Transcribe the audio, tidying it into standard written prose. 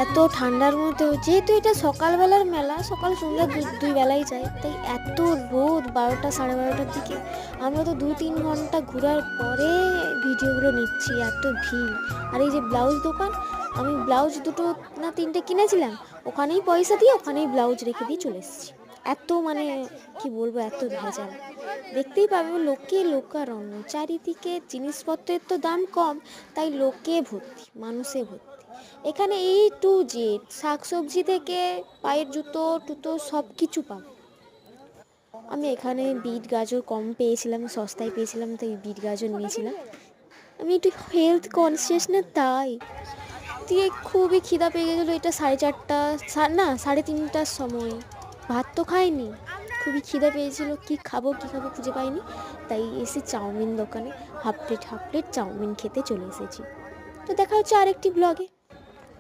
এত ঠান্ডার মধ্যেও, যেহেতু এটা সকালবেলার মেলা, সকাল সন্ধ্যা দুই বেলাই যায়, তাই এত রোদ 12টা 12:30টার দিকে। আমরা তো 2-3 ঘন্টা ঘোরার পরে ভিডিওগুলো নিচ্ছি, এত ভিড়। আর এই যে ব্লাউজ দোকান, আমি ব্লাউজ 2 না 3টে কিনেছিলাম, ওখানেই পয়সা দিয়ে ওখানেই ব্লাউজ রেখে দিয়ে চলে এসেছি। এত মানে কি বলবো, এত ভেজাল। দেখতেই পাবে লোকে লোকারণ্য, চারিদিকে জিনিসপত্রের তো দাম কম, তাই লোকে ভর্তি, মানুষে ভর্তি। এখানে A to Z, শাকসবজি থেকে পায়ের জুতো টুতো সব কিছু পাবো। আমি এখানে বিট গাজর কম পেয়েছিলাম, সস্তায় পেয়েছিলাম, তাই বিট গাজর নিয়েছিলাম। আমি একটু হেলথ কনসিয়াস না, তাই দিয়ে খুবই খিদা পেয়ে গেছিলো। এটা 4:30, না 3:30টার সময়। ভাত তো খাইনি, খুবই খিদা পেয়েছিল, কি খাবো খুঁজে পাইনি, তাই এসে চাউমিন দোকানে হাফ প্লেট চাউমিন খেতে চলে এসেছি। তো দেখা হচ্ছে আরেকটি ব্লগে।